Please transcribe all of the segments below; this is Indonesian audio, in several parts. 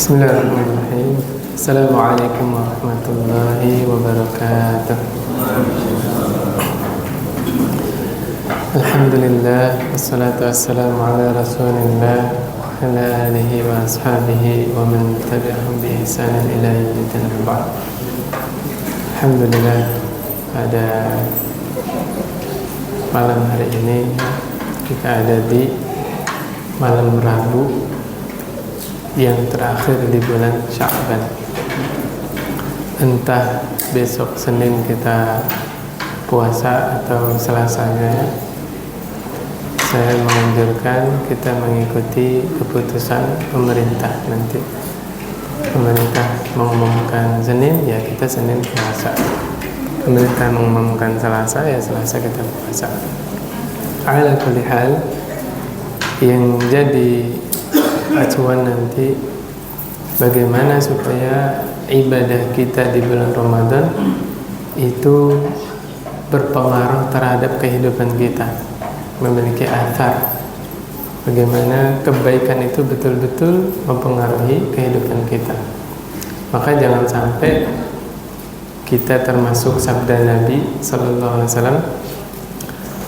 Bismillahirrahmanirrahim. Assalamualaikum warahmatullahi wabarakatuh. Alhamdulillah, wassalatu wassalamu ala rasulillah wa ala alihi wa ashabihi wa man tabi'ahum bi ihsanin ila yaumil ba'd. Alhamdulillah, pada malam hari ini kita ada di malam Rabu yang terakhir di bulan Sya'ban. Entah besok Senin kita puasa atau Selasanya, saya menganjurkan kita mengikuti keputusan pemerintah nanti. Pemerintah mengumumkan Senin, ya kita Senin puasa. Pemerintah mengumumkan Selasa, ya Selasa kita puasa. Ala kulli hal, yang jadi acuan nanti bagaimana supaya ibadah kita di bulan Ramadan itu berpengaruh terhadap kehidupan kita, memiliki athar, bagaimana kebaikan itu betul-betul mempengaruhi kehidupan kita. Maka jangan sampai kita termasuk sabda Nabi sallallahu alaihi wasallam,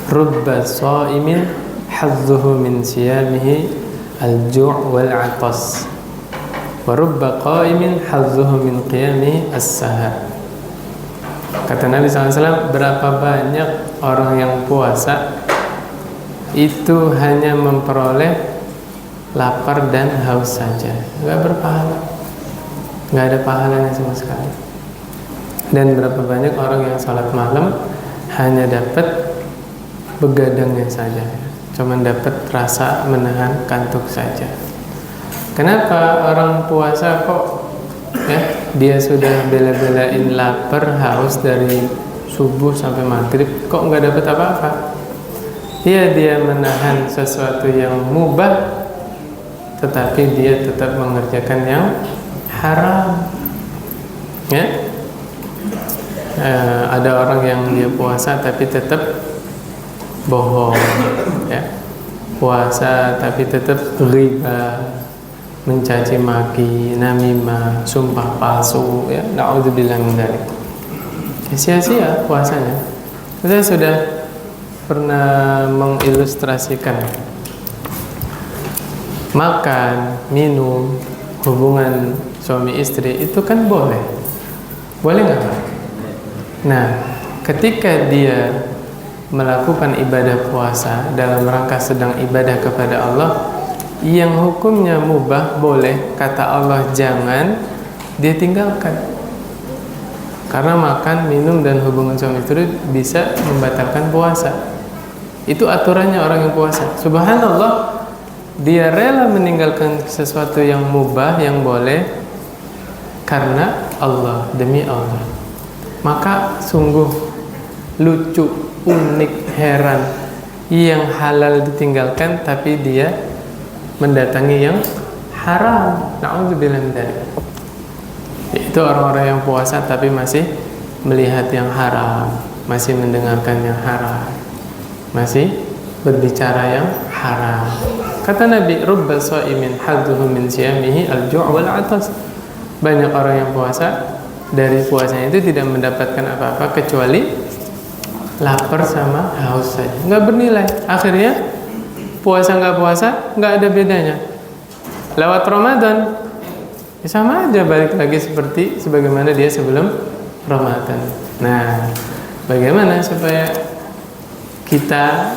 rubba shaimin hazzuhu min siyamihi al-ju' wal-'atas wa rubba qa'imin hazzuhu min qiyamihi as-sahar. Kata Nabi SAW, berapa banyak orang yang puasa itu hanya memperoleh lapar dan haus saja, nggak berpahala, nggak ada pahalanya sama sekali. Dan berapa banyak orang yang salat malam hanya dapat begadangnya saja, cuman dapat rasa menahan kantuk saja. Kenapa orang puasa kok dia sudah bela-belain lapar haus dari subuh sampai maghrib kok nggak dapat apa-apa? Dia menahan sesuatu yang mubah, tetapi dia tetap mengerjakan yang haram. Ada orang yang dia puasa tapi tetap bohong, puasa tapi tetap riba, mencaci maki, namimah, sumpah palsu, na'udzubillah min dzalik. Sia-sia puasanya. Saya sudah pernah mengilustrasikan makan, minum, hubungan suami istri itu kan boleh nggak? Nah, ketika dia melakukan ibadah puasa dalam rangka sedang ibadah kepada Allah yang hukumnya mubah boleh, kata Allah jangan, dia tinggalkan. Karena makan, minum, dan hubungan suami istri bisa membatalkan puasa. Itu aturannya orang yang puasa. Subhanallah, dia rela meninggalkan sesuatu yang mubah, yang boleh, karena Allah, demi Allah. Maka sungguh lucu, unik, heran, yang halal ditinggalkan tapi dia mendatangi yang haram. Na'udzubillah min dzalik. Itu orang-orang yang puasa tapi masih melihat yang haram, masih mendengarkan yang haram, masih berbicara yang haram. Kata Nabi, rubba shaimin hadduhu min siyamihi al-ju' wal-'atas. Banyak orang yang puasa, dari puasanya itu tidak mendapatkan apa-apa kecuali lapar sama haus saja, nggak bernilai. Akhirnya puasa nggak puasa nggak ada bedanya. Lewat Ramadan sama aja, balik lagi seperti sebagaimana dia sebelum Ramadan. Nah, bagaimana supaya kita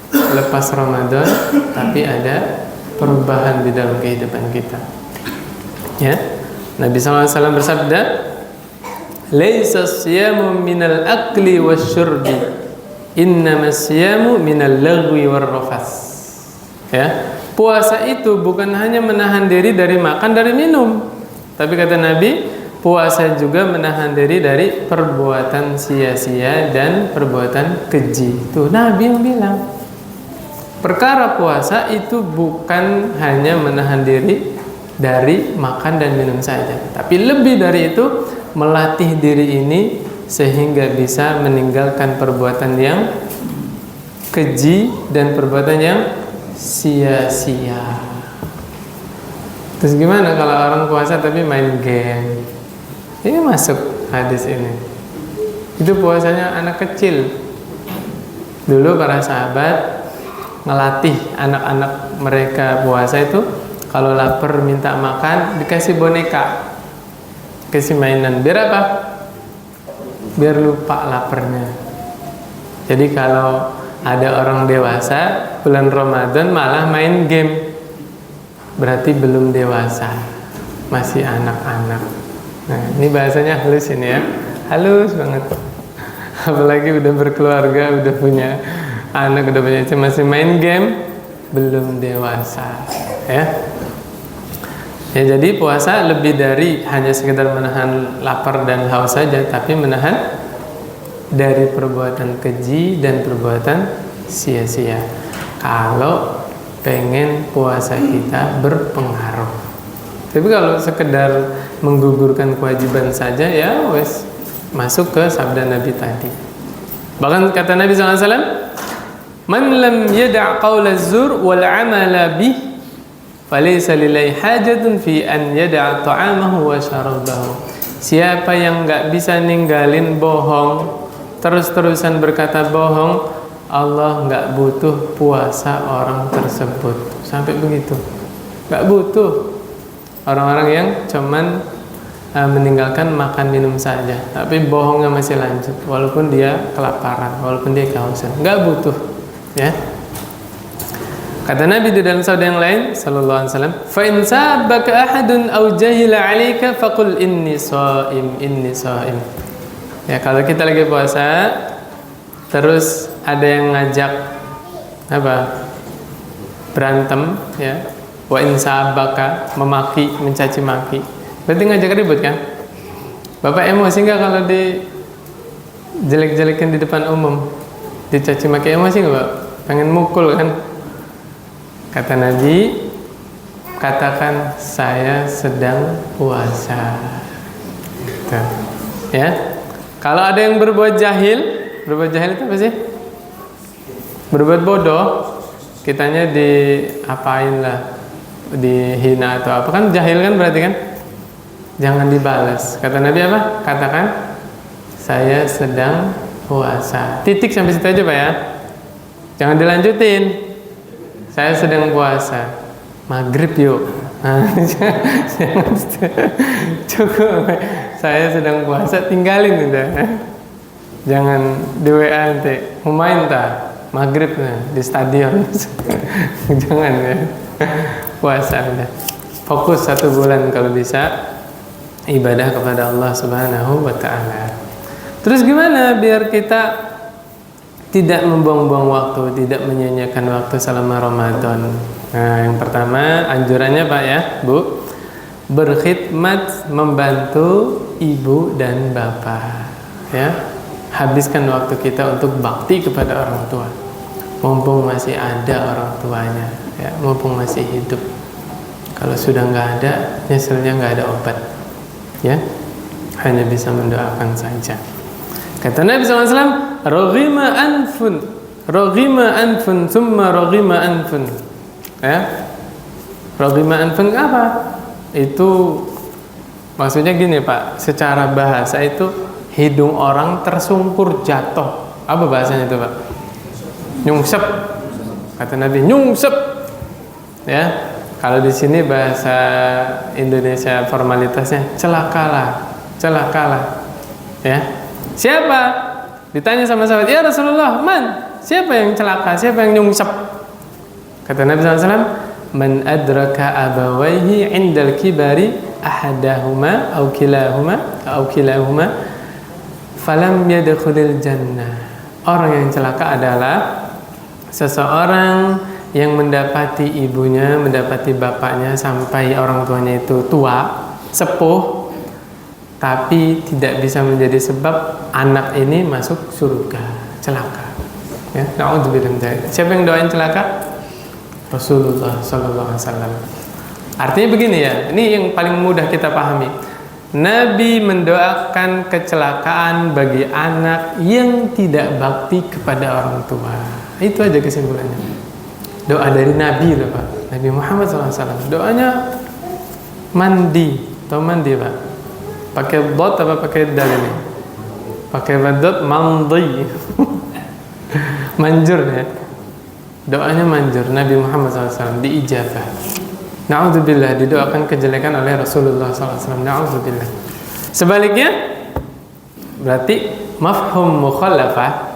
lepas Ramadan tapi ada perubahan di dalam kehidupan kita? Nabi SAW bersabda, laisa siyamu minal akli wasyurbi, innamas siyamu minal lagwi warrafas. Puasa itu bukan hanya menahan diri dari makan, dari minum, tapi kata Nabi, puasa juga menahan diri dari perbuatan sia-sia dan perbuatan keji. Tuh Nabi yang bilang, perkara puasa itu bukan hanya menahan diri dari makan dan minum saja, tapi lebih dari itu, melatih diri ini sehingga bisa meninggalkan perbuatan yang keji dan perbuatan yang sia-sia. Terus gimana kalau orang puasa tapi main game? Ini masuk hadis ini. Itu puasanya anak kecil. Dulu para sahabat ngelatih anak-anak mereka puasa itu, kalau lapar minta makan dikasih boneka, kasih mainan. Biar apa? Biar lupa laparnya. Jadi kalau ada orang dewasa bulan Ramadan malah main game, berarti belum dewasa, masih anak-anak. Nah, ini bahasanya halus ini ya, halus banget. Apalagi udah berkeluarga, udah punya anak, udah punya istri, masih main game, belum dewasa, ya. Ya, jadi puasa lebih dari hanya sekedar menahan lapar dan haus saja, tapi menahan dari perbuatan keji dan perbuatan sia-sia. Kalau pengen puasa kita berpengaruh. Tapi kalau sekedar menggugurkan kewajiban saja, ya wes masuk ke sabda Nabi tadi. Bahkan kata Nabi SAW, man lam yada' qawla zur wal amala bih falaysa lillahi hajatun fi an yada'a ta'amahu wa syarabahu. Siapa yang enggak bisa ninggalin bohong, terus-terusan berkata bohong, Allah enggak butuh puasa orang tersebut. Sampai begitu. Enggak butuh orang-orang yang cuman meninggalkan makan minum saja, tapi bohongnya masih lanjut walaupun dia kelaparan, walaupun dia kehausan. Enggak butuh, ya. Kata Nabi di dalam sabda yang lain sallallahu alaihi wasallam, "Fa in sabaka ahadun aw jahila 'alaika faqul inni shaim, inni shaim." Ya, kalau kita lagi puasa terus ada yang ngajak apa? Berantem, ya. Wa in sabaka, memaki, mencaci maki. Berarti ngajak ribut kan? Bapak emosi nggak kalau di jelek-jelekin di depan umum, dicaci maki, emosi nggak Pak? Pengen mukul kan? Kata Nabi, katakan saya sedang puasa. Gitu. Ya. Kalau ada yang berbuat jahil itu apa sih? Berbuat bodoh, kitanya diapain lah, dihina atau apa, kan jahil kan berarti kan? Jangan dibalas. Kata Nabi apa? Katakan saya sedang puasa. Titik sampai situ aja Pak ya. Jangan dilanjutin. Saya sedang puasa. Maghrib yuk. Cukup. Saya sedang puasa, tinggalin udah. Jangan di WA nanti. Mau main tak? Maghrib di stadion. Jangan ya. Puasa udah. Fokus 1 bulan kalau bisa ibadah kepada Allah Subhanahu wa ta'ala. Terus gimana biar kita tidak membuang-buang waktu, tidak menyia-nyiakan waktu selama Ramadan? Nah, yang pertama anjurannya Pak ya, Bu, berkhidmat, membantu ibu dan bapak. Ya, habiskan waktu kita untuk bakti kepada orang tua. Mumpung masih ada orang tuanya, ya, mumpung masih hidup. Kalau sudah nggak ada, nyeselnya nggak ada obat. Ya, hanya bisa mendoakan saja. Kata Nabi SAW, roghima anfun, summa roghima anfun. Ya, roghima anfun apa? Itu maksudnya gini Pak, secara bahasa itu hidung orang tersungkur jatuh. Apa bahasanya itu Pak? Nyungsep. Kata Nabi, nyungsep. Ya. Kalau di sini bahasa Indonesia formalitasnya celakalah. Ya. Siapa? Ditanya sama sahabat, "Ya Rasulullah, man? Siapa yang celaka? Siapa yang nyungsep?" Kata Nabi SAW, "Man adraka abawaihi 'indal kibari ahadahuma aw kilahuma falam yadkhulil jannah." Orang yang celaka adalah seseorang yang mendapati ibunya, mendapati bapaknya sampai orang tuanya itu tua, sepuh, tapi tidak bisa menjadi sebab anak ini masuk surga, celaka. Ya, na'udzubillah. Siapa yang doain celaka? Rasulullah sallallahu alaihi wasallam. Artinya begini ya, ini yang paling mudah kita pahami. Nabi mendoakan kecelakaan bagi anak yang tidak bakti kepada orang tua. Itu aja kesimpulannya. Doa dari Nabi loh Pak, Nabi Muhammad SAW. Doanya Mandi atau mandi Pak? Pakai dot apa pakai dal ini? Pakai dot, mandi. Manjur ya. Doanya manjur. Nabi Muhammad SAW diijabah. Na'udzubillah, didoakan kejelekan oleh Rasulullah SAW. Na'udzubillah. Sebaliknya, berarti mafhum mukhalafah.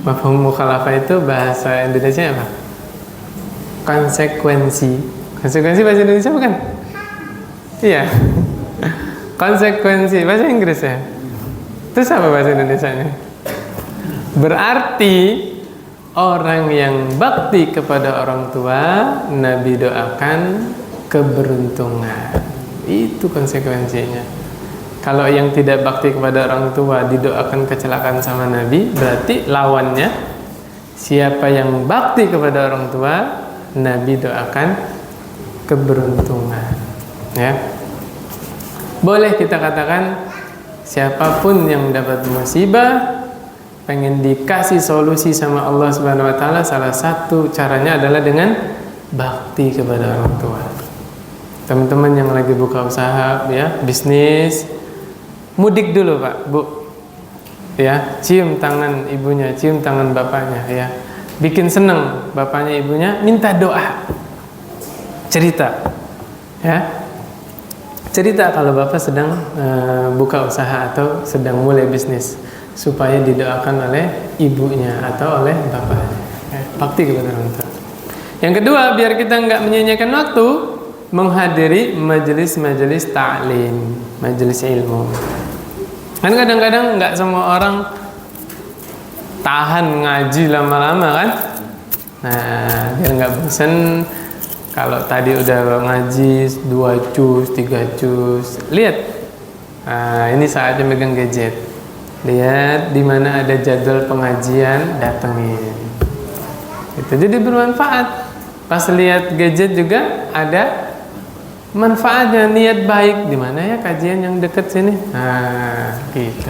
Mafhum mukhalafah itu bahasa Indonesia apa? Konsekuensi. Konsekuensi bahasa Indonesia bukan? Iya. Konsekuensi bahasa Inggris ya. Terus apa bahasa Indonesianya? Berarti orang yang bakti kepada orang tua, Nabi doakan keberuntungan. Itu konsekuensinya. Kalau yang tidak bakti kepada orang tua didoakan kecelakaan sama Nabi, berarti lawannya siapa yang bakti kepada orang tua, Nabi doakan keberuntungan. Ya. Boleh kita katakan siapapun yang dapat musibah pengen dikasih solusi sama Allah Subhanahu wa taala, salah satu caranya adalah dengan bakti kepada orang tua. Teman-teman yang lagi buka usaha ya, bisnis, mudik dulu Pak, Bu. Ya, cium tangan ibunya, cium tangan bapaknya ya. Bikin seneng bapaknya ibunya, minta doa. Cerita. Ya. Cerita kalau bapak sedang buka usaha atau sedang mulai bisnis, supaya didoakan oleh ibunya atau oleh bapaknya. Bakti kepada orang tua. Yang kedua, biar kita nggak menyia-nyiakan waktu, menghadiri majelis-majelis ta'lim, majelis ilmu. Kan kadang-kadang nggak semua orang tahan ngaji lama-lama kan. Nah, biar nggak bosan, kalau tadi udah ngaji 2 juz, 3 juz, lihat. Nah, ini saatnya megang gadget. Lihat di mana ada jadwal pengajian, datengin. Itu jadi bermanfaat. Pas lihat gadget juga ada manfaatnya, niat baik. Di mana ya kajian yang dekat sini? Nah, gitu.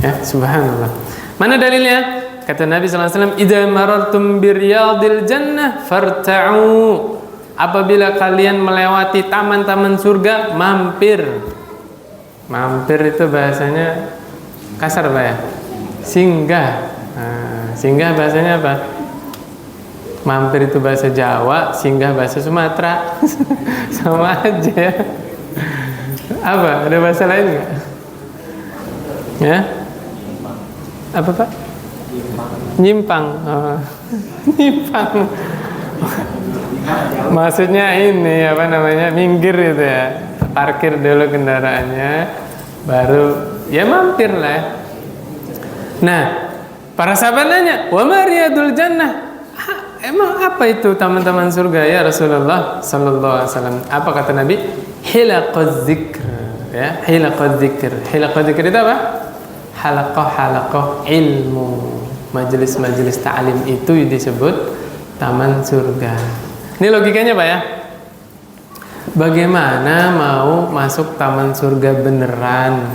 Ya, subhanallah. Mana dalilnya? Kata Nabi sallallahu alaihi wasallam, "Idza marartum biryadil jannah farta'u." Apabila kalian melewati taman-taman surga, mampir. Mampir itu bahasanya kasar Pak ya? Singgah. Nah, singgah bahasanya apa? Mampir itu bahasa Jawa, singgah bahasa Sumatera. Sama aja ya. Apa? Ada bahasa lain nggak? Ya? Apa Pak? Nyimpang. Oh. Nyimpang. Maksudnya ini apa namanya, minggir gitu ya, parkir dulu kendaraannya, baru ya mampir lah. Nah, para sahabat nanya, wa ma riyadul jannah? Emang apa itu taman-taman surga ya Rasulullah sallallahu alaihi wasallam? Apa kata Nabi? Hilaqaz dzikr, ya, hilaqaz dzikr. Hilaqaz dzikr itu apa? Halaqah ilmu. Majelis-majelis ta'lim itu disebut taman surga. Ini logikanya Pak ya. Bagaimana mau masuk taman surga beneran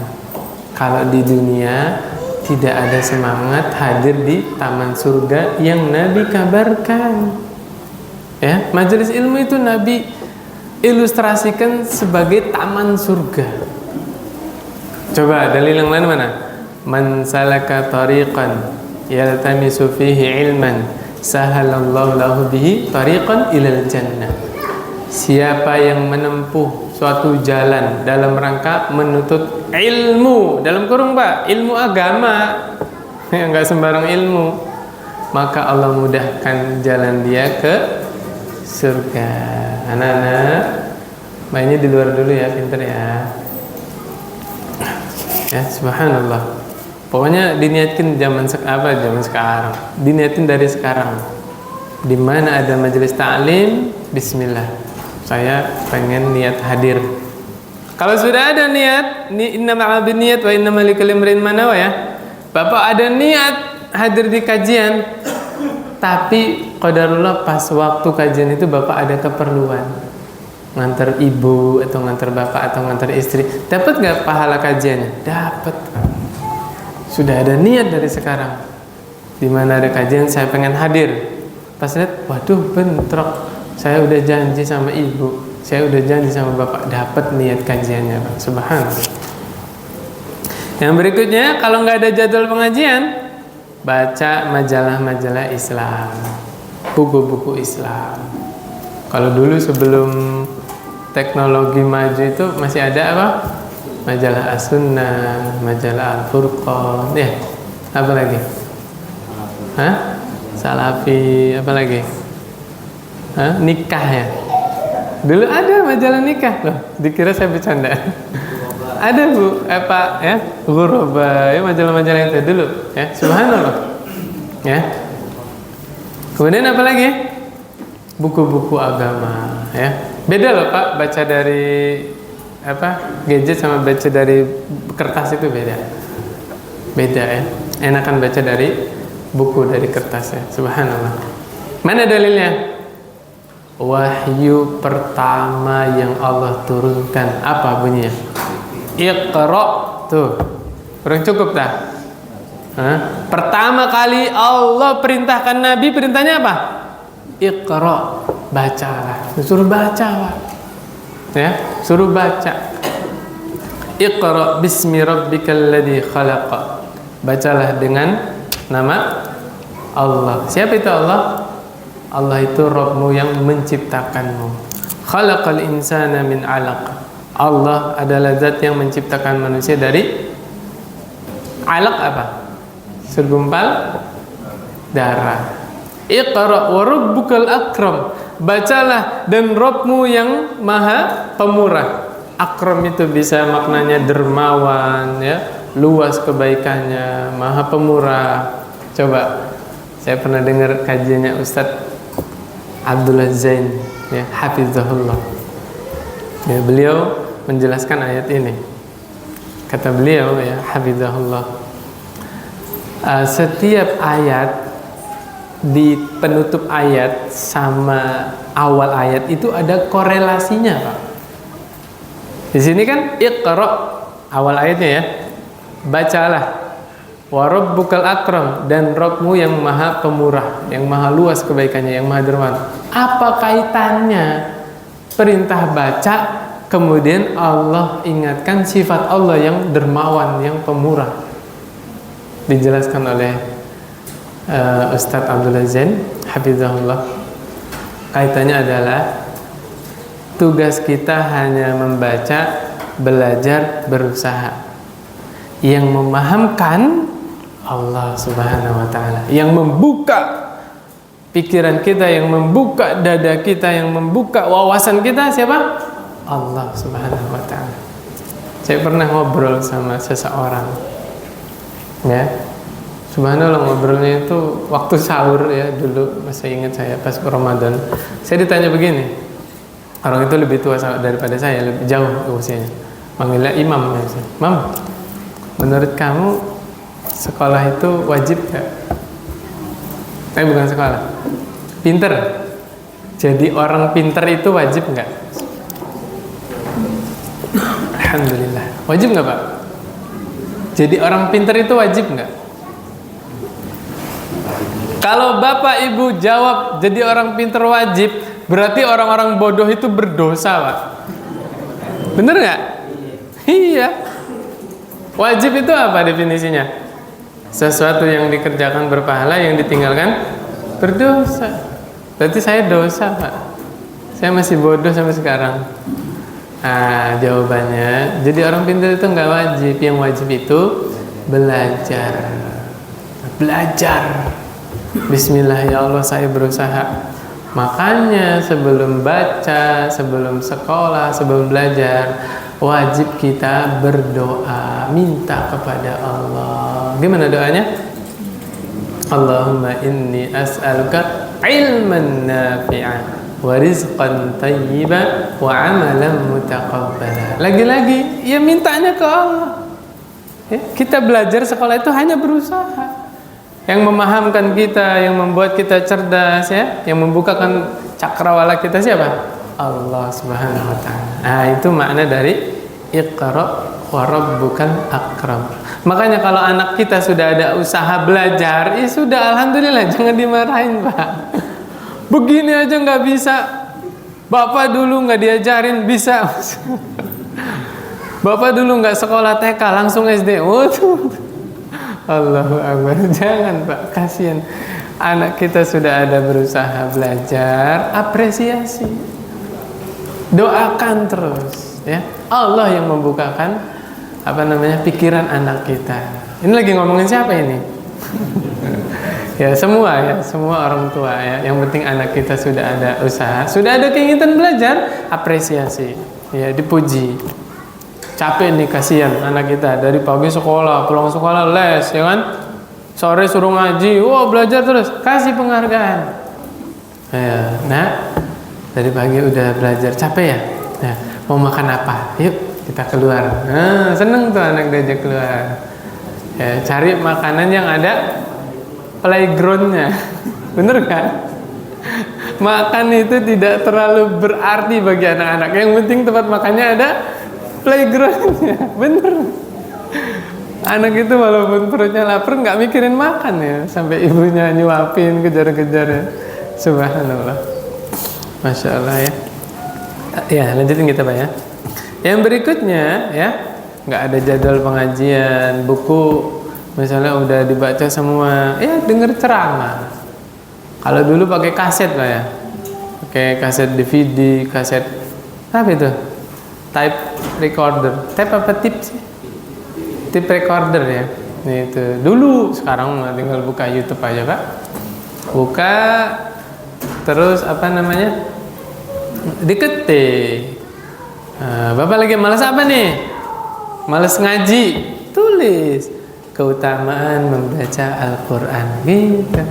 kalau di dunia tidak ada semangat hadir di taman surga yang Nabi kabarkan? Ya, majelis ilmu itu Nabi ilustrasikan sebagai taman surga. Coba dalil yang lain mana? Man salaka tariqan yaltamisu fihi ilman sahalallahu lahu bihi tariqan ilal jannah. Siapa yang menempuh suatu jalan dalam rangka menuntut ilmu, dalam kurung Pak, ilmu agama, ya, nggak sembarang ilmu, maka Allah mudahkan jalan dia ke surga. Anak-anak, mainnya di luar dulu ya, pinter ya. Ya, subhanallah. Pokoknya diniatkan zaman sekarang. Diniatin dari sekarang. Di mana ada majelis ta'lim, bismillah. Saya pengen niat hadir. Kalau sudah ada niat, innamal binniyat wa innamal likulli imrin ma nawa ya. Bapak ada niat hadir di kajian, tapi qadarullah pas waktu kajian itu Bapak ada keperluan. Ngantar ibu atau ngantar bapak atau ngantar istri. Dapat enggak pahala kajiannya? Dapat. Sudah ada niat dari sekarang. Di mana ada kajian saya pengen hadir. Pas lihat, waduh bentrok. Saya udah janji sama ibu. Saya udah janji sama Bapak dapat niat kajiannya, Pak. Subhanallah. Yang berikutnya, kalau nggak ada jadwal pengajian, baca majalah-majalah Islam, buku-buku Islam. Kalau dulu sebelum teknologi maju itu masih ada apa? Majalah As-Sunnah, majalah Al-Furqan, ya. Apa lagi? Hah? Salafi, apa lagi? Hah? Nikah ya. Dulu ada majalah nikah loh. Dikira saya bercanda. Ada Bu, Pak ya, Ghuraba, ya majalah-majalah itu dulu ya. Subhanallah. Ya. Kemudian apa lagi? Buku-buku agama ya. Beda loh Pak, baca dari gadget sama baca dari kertas itu beda. Beda ya. Enakan baca dari buku dari kertas ya. Subhanallah. Mana dalilnya? Wahyu pertama yang Allah turunkan apa bunyinya? Iqra. Tuh. Kurang cukup tak? Pertama kali Allah perintahkan Nabi, perintahnya apa? Iqra. Bacalah. Suruh baca, Pak. Ya, suruh baca. Iqra bismi rabbikal ladzi khalaq. Bacalah dengan nama Allah. Siapa itu Allah? Allah itu Rabbmu yang menciptakanmu. Khalaqal insana min 'alaq. Allah adalah zat yang menciptakan manusia dari alaq apa? Segumpal darah. Iqra wa rabbukal akram. Bacalah dan Rabbmu yang maha pemurah. Akram itu bisa maknanya dermawan ya, luas kebaikannya, maha pemurah. Coba saya pernah dengar kajiannya Ustadz Abdullah Zain ya, hafizahullah. Ya, beliau menjelaskan ayat ini. Kata beliau ya, hafizahullah. Setiap ayat di penutup ayat sama awal ayat itu ada korelasinya, Pak. Di sini kan Iqra awal ayatnya ya. Bacalah. Wa rabbukal akram, dan Rabbmu yang maha pemurah, yang maha luas kebaikannya, yang maha dermawan. Apa kaitannya perintah baca kemudian Allah ingatkan sifat Allah yang dermawan, yang pemurah? Dijelaskan oleh Ustadz Abdullah Zain hafizahullah. Kaitannya adalah tugas kita hanya membaca, belajar, berusaha. Yang memahamkan Allah Subhanahu wa taala, yang membuka pikiran kita, yang membuka dada kita, yang membuka wawasan kita siapa? Allah Subhanahu wa taala. Saya pernah ngobrol sama seseorang. Ya. Subhanallah, ngobrolnya itu waktu sahur ya, dulu masih ingat saya pas Ramadan. Saya ditanya begini. Orang itu lebih tua daripada saya, lebih jauh usianya. Manggilnya imam ya. Mam, menurut kamu sekolah itu wajib gak? Bukan sekolah, pinter. Jadi orang pinter itu wajib gak? Alhamdulillah. Wajib gak Pak? Jadi orang pinter itu wajib gak? Kalau Bapak Ibu jawab jadi orang pinter wajib, berarti orang-orang bodoh itu berdosa Pak. Bener gak? Iya. Wajib itu apa definisinya? Sesuatu yang dikerjakan berpahala, yang ditinggalkan berdosa. Berarti saya dosa Pak. Saya masih bodoh sampai sekarang. Jawabannya, jadi orang pintar itu nggak wajib. Yang wajib itu belajar. Belajar. Bismillah ya Allah, saya berusaha. Makanya sebelum baca, sebelum sekolah, sebelum belajar, wajib kita berdoa, minta kepada Allah. Gimana doanya? Allahumma inni as'aluka ilman nafi'an wa rizqan tayyiban wa amalan mutaqabbala. Lagi-lagi ya mintanya ke Allah. Ya, kita belajar sekolah itu hanya berusaha. Yang memahamkan kita, yang membuat kita cerdas ya, yang membukakan cakrawala kita siapa? Allah Subhanahu wa taala. Itu makna dari Iqra wa rabbukal akram. Makanya kalau anak kita sudah ada usaha belajar, ya sudah alhamdulillah, jangan dimarahin Pak. Begini aja nggak bisa. Bapak dulu nggak diajarin bisa. Bapak dulu nggak sekolah TK, langsung SD. Allahu Akbar. Jangan Pak, kasihan. Anak kita sudah ada berusaha belajar, apresiasi. Doakan terus, ya. Allah yang membukakan pikiran anak kita. Ini lagi ngomongin siapa ini? Ya semua orang tua ya. Yang penting anak kita sudah ada usaha, sudah ada keinginan belajar, apresiasi, ya, dipuji. Capek nih, kasihan anak kita dari pagi sekolah, pulang sekolah les, ya kan? Sore suruh ngaji, belajar terus, kasih penghargaan. Ya, nak, dari pagi udah belajar, capek ya? Nah, mau makan apa? Yuk kita keluar. Nah, seneng tuh anak diajak keluar. Ya, cari makanan yang ada playgroundnya. Bener kan? Makan itu tidak terlalu berarti bagi anak-anak. Yang penting tempat makannya ada playgroundnya. Bener. Anak itu walaupun perutnya lapar nggak mikirin makan ya, sampai ibunya nyuapin, kejar-kejar ya. Subhanallah. Masya Allah ya. Ya, lanjutin kita Pak ya. Yang berikutnya ya, nggak ada jadwal pengajian, buku misalnya udah dibaca semua, ya denger ceramah. Kalau dulu pakai kaset Pak ya, pakai kaset DVD, kaset apa itu? Tape recorder, tape apa tip sih? Tape recorder ya. Ini itu dulu, sekarang tinggal buka YouTube aja Pak. Buka terus diketik. Bapak lagi malas apa nih? Malas ngaji, tulis keutamaan membaca Al-Quran gitu.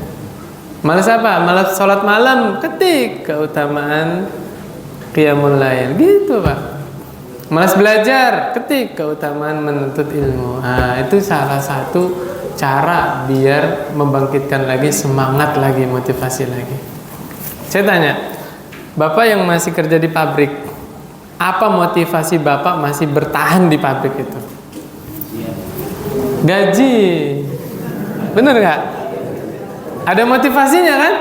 Malas apa? Malas sholat malam, ketik keutamaan qiyamul lail gitu Pak. Malas belajar, ketik keutamaan menuntut ilmu. Nah, itu salah satu cara biar membangkitkan lagi semangat lagi, motivasi lagi. Saya tanya, Bapak yang masih kerja di pabrik, apa motivasi Bapak masih bertahan di pabrik itu? Gaji. Bener nggak? Ada motivasinya kan?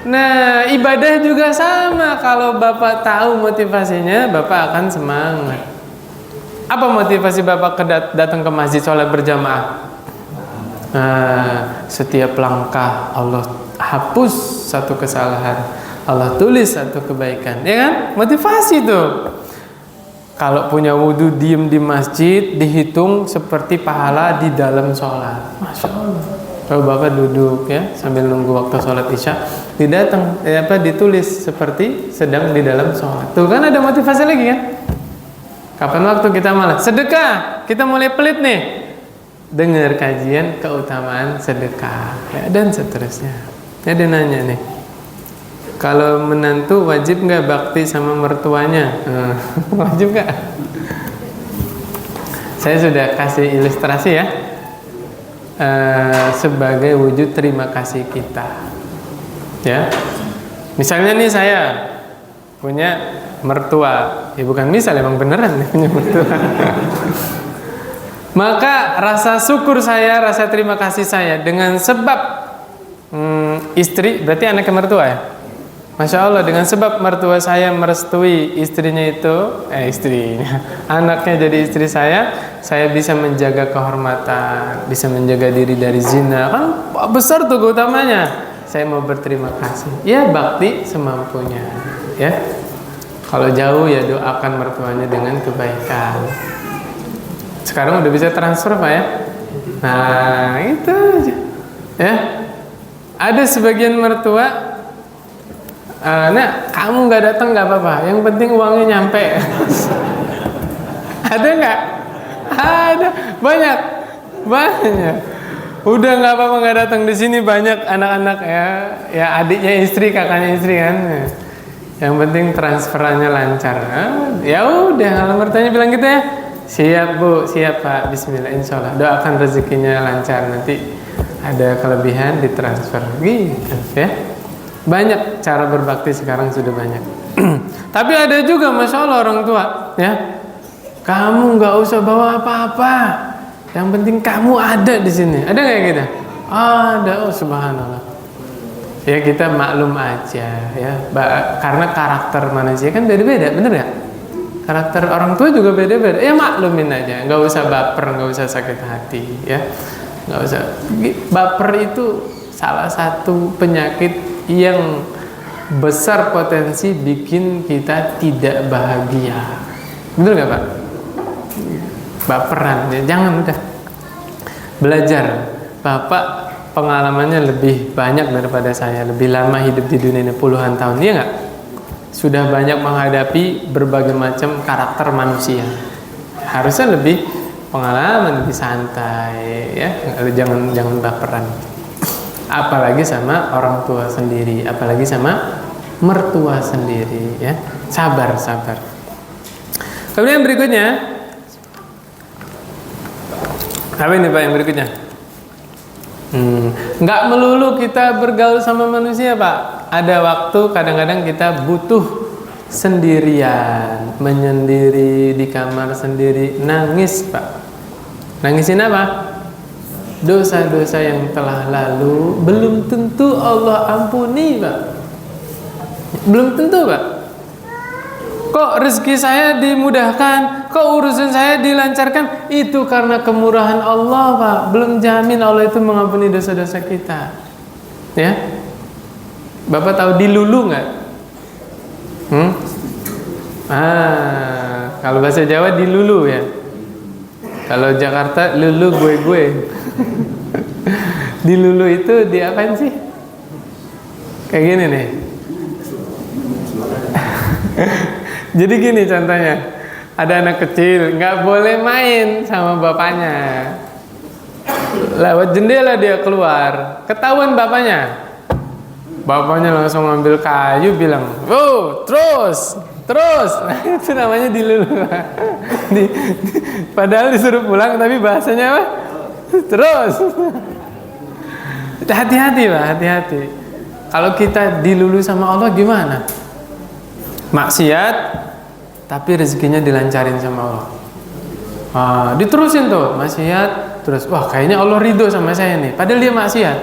Nah, ibadah juga sama. Kalau Bapak tahu motivasinya, Bapak akan semangat. Apa motivasi Bapak datang ke masjid sholat berjamaah? Nah, setiap langkah Allah hapus satu kesalahan, Allah tulis satu kebaikan, ya kan? Motivasi tuh. Kalau punya wudhu diem di masjid, dihitung seperti pahala di dalam sholat. Masya Allah. Kalau Bapak duduk ya sambil nunggu waktu sholat isya, ditulis seperti sedang di dalam sholat. Tuh kan ada motivasi lagi kan? Kapan waktu kita malas? Sedekah. Kita mulai pelit nih. Dengar kajian keutamaan sedekah ya, dan seterusnya. Ya, dia nanya nih, kalau menantu wajib nggak bakti sama mertuanya? Wajib nggak? Saya sudah kasih ilustrasi ya. Sebagai wujud terima kasih kita, ya. Misalnya nih saya punya mertua, ya bukan misal, emang beneran punya mertua. Maka rasa syukur saya, rasa terima kasih saya dengan sebab istri, berarti anaknya mertua ya. Masya Allah, dengan sebab mertua saya merestui istrinya itu, anaknya jadi istri saya bisa menjaga kehormatan, bisa menjaga diri dari zina. Kan besar tuh keutamanya. Saya mau berterima kasih. Ya, bakti semampunya. Ya, kalau jauh ya doakan mertuanya dengan kebaikan. Sekarang udah bisa transfer Pak ya. Nah, itu aja. Ya, ada sebagian mertua, nah kamu nggak datang nggak apa-apa, yang penting uangnya nyampe. Ada nggak? Ada, banyak. Udah nggak apa-apa nggak datang, di sini banyak anak-anak ya adiknya istri, kakaknya istri kan. Yang penting transferannya lancar. Ya udah, kalau mertuanya bilang gitu ya, siap Bu, siap Pak, Bismillah, insya Allah doakan rezekinya lancar, nanti ada kelebihan ditransfer gitu ya. Banyak cara berbakti sekarang, sudah banyak. Tapi ada juga Masya Allah orang tua ya, kamu nggak usah bawa apa-apa, yang penting kamu ada di sini. Ada kayak gitu? Ada. Oh subhanallah. Ya kita maklum aja ya, karena karakter manusia kan beda-beda, bener ya? Karakter orang tua juga beda-beda. Ya maklumin aja, nggak usah baper, nggak usah sakit hati, ya, nggak usah. Baper itu salah satu penyakit yang besar potensi bikin kita tidak bahagia. Bener nggak Pak? Baperan, ya jangan, udah belajar. Bapak pengalamannya lebih banyak daripada saya, lebih lama hidup di dunia ini puluhan tahun, iya nggak? Sudah banyak menghadapi berbagai macam karakter manusia. Harusnya lebih pengalaman, lebih santai, ya. Jangan baperan. Apalagi sama orang tua sendiri, apalagi sama mertua sendiri, ya. Sabar. Kemudian berikutnya, apa ini Pak yang berikutnya? Nggak melulu kita bergaul sama manusia Pak. Ada waktu kadang-kadang kita butuh sendirian, menyendiri di kamar sendiri, nangis Pak. Nangisin apa? Dosa-dosa yang telah lalu belum tentu Allah ampuni Pak. Belum tentu Pak. Kok rezeki saya dimudahkan, kok urusan saya dilancarkan, itu karena kemurahan Allah Pak. Belum jamin Allah itu mengampuni dosa-dosa kita. Ya, Bapak tahu dilulu nggak? Kalau bahasa Jawa dilulu ya. Kalau Jakarta lulu gue. Dilulu itu di apaan sih? Kayak gini nih. Jadi gini contohnya, ada anak kecil nggak boleh main sama bapaknya, lewat jendela dia keluar, ketahuan bapaknya langsung ngambil kayu bilang, oh terus, nah, itu namanya dilulu. Padahal disuruh pulang tapi bahasanya apa? Terus. Hati-hati Pak, hati-hati. Kalau kita dilulu sama Allah gimana? Maksiat tapi rezekinya dilancarin sama Allah. Diterusin tuh maksiat terus, wah kayaknya Allah ridho sama saya nih, padahal dia maksiat.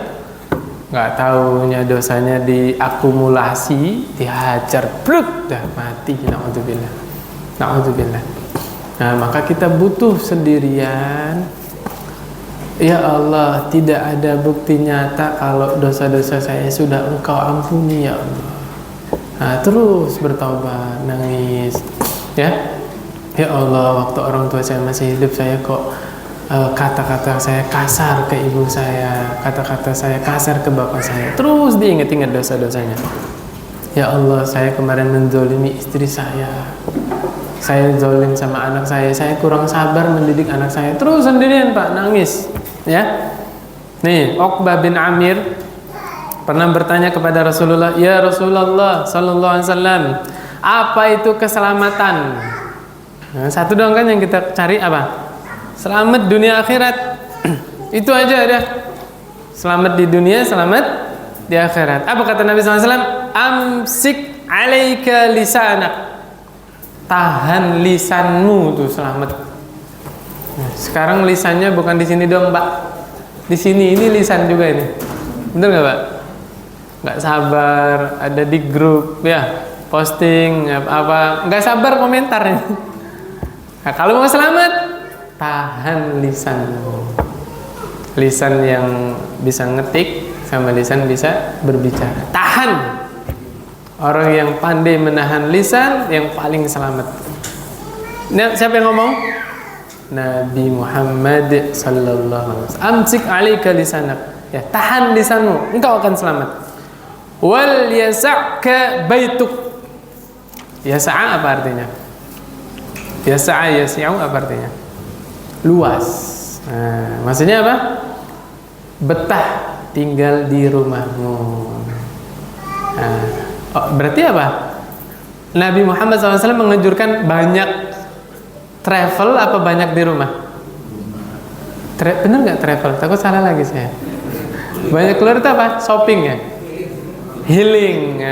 Nggak taunya dosanya diakumulasi, dihajar, bruk, dah mati. Na'udzubillah. Nah maka kita butuh sendirian. Ya Allah, tidak ada bukti nyata kalau dosa-dosa saya sudah Engkau ampuni ya Allah. Nah, terus bertaubat, nangis, ya Allah, waktu orang tua saya masih hidup saya kok kata-kata saya kasar ke ibu saya, kata-kata saya kasar ke bapak saya. Terus diingat-ingat dosa-dosanya. Ya Allah, saya kemarin menzolimi istri saya zolim sama anak saya kurang sabar mendidik anak saya. Terus sendirian Pak, nangis, ya. Nih, Uqbah bin Amir pernah bertanya kepada Rasulullah, ya Rasulullah sallallahu alaihi wasallam, apa itu keselamatan? Nah, satu dong kan yang kita cari apa? Selamat dunia akhirat. Itu aja ada. Selamat di dunia, selamat di akhirat. Apa kata Nabi sallallahu alaihi wasallam? Amsik alaika lisanak. Tahan lisanmu tuh selamat. Nah, sekarang lisannya bukan di sini dong, Pak. Di sini ini lisan juga ini. Bener nggak, Pak? Nggak sabar, ada di grup ya, posting apa, nggak sabar komentarnya. Nah, kalau mau selamat, tahan lisanmu. Lisan yang bisa ngetik sama lisan bisa berbicara. Tahan. Orang yang pandai menahan lisan yang paling selamat. Nah, siapa yang ngomong? Nabi Muhammad sallallahu alaihi wasallam. Amsik alaika lisanak. Ya, tahan lisanmu, engkau akan selamat. Wal yasa'ka baituk. Yasa'a apa artinya? Yasa'a yasi'u apa artinya? Luas. Nah, maksudnya apa? Betah tinggal di rumahmu. Nah, berarti apa? Nabi Muhammad SAW mengajurkan banyak travel apa banyak di rumah? Bener nggak travel? Takut salah lagi saya. Banyak keluar itu apa? Shopping ya? Healing,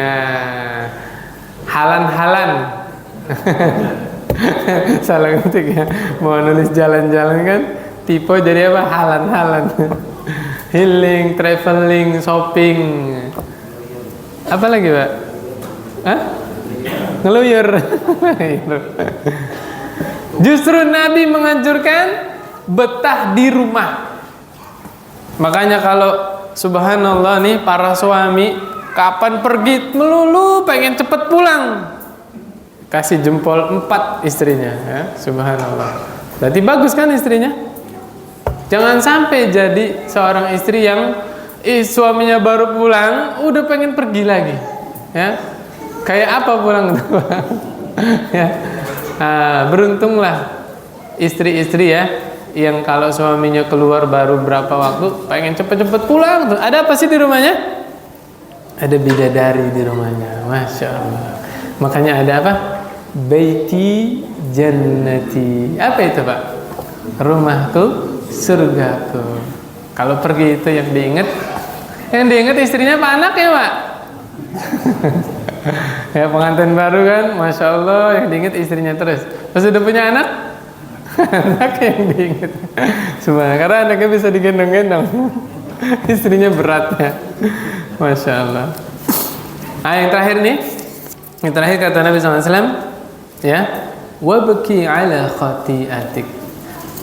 halan-halan. Salah ngetik ya. Mau nulis jalan-jalan kan, tipe jadi apa? Halan-halan. Healing, traveling, shopping. Apa lagi, Pak? Hah? Ngeluyur. Justru Nabi menganjurkan betah di rumah. Makanya kalau subhanallah nih para suami kapan pergi melulu pengen cepet pulang, kasih jempol 4 istrinya ya, subhanallah. Berarti bagus kan istrinya? Jangan sampai jadi seorang istri yang suaminya baru pulang udah pengen pergi lagi ya. Kayak apa pulang ya. Beruntunglah istri-istri ya yang kalau suaminya keluar baru berapa waktu pengen cepet-cepet pulang tuh. Ada apa sih di rumahnya? Ada bidadari di rumahnya, masya Allah. Makanya ada apa? Baiti jannati. Apa itu, Pak? Rumahku, surgaku. Kalau pergi itu yang diingat istrinya apa anaknya, Pak? Ya pengantin baru kan, masya Allah yang diingat istrinya terus. Pas udah punya anak, anak yang diingat. Sebenarnya karena anaknya bisa digendong-gendong, istrinya beratnya, masya Allah. Yang terakhir nih, yang terakhir kata Nabi SAW, ya, wabki ala khati'atik,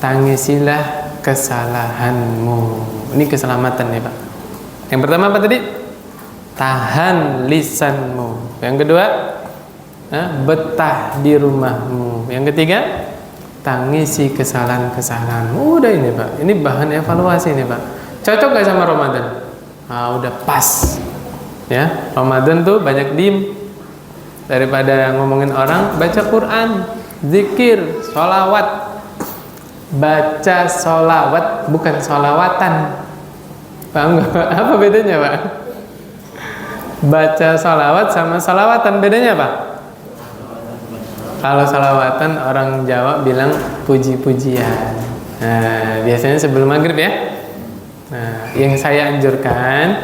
tangisilah kesalahanmu. Ini keselamatan nih, Pak. Yang pertama apa tadi? Tahan lisanmu. Yang kedua, betah di rumahmu. Yang ketiga, tangisi kesalahan-kesalahanmu. Udah ini, Pak. Ini bahan evaluasi nih, Pak. Cocok gak sama Ramadan? Udah pas. Ya, Ramadan tuh banyak diem. Daripada ngomongin orang, baca Quran, zikir, sholawat. Baca sholawat, bukan sholawatan. Paham gak, Pak? Apa bedanya, Pak? Baca sholawat sama sholawatan bedanya apa? Kalau sholawatan orang Jawa bilang puji-pujian. Nah, biasanya sebelum maghrib ya. Nah, yang saya anjurkan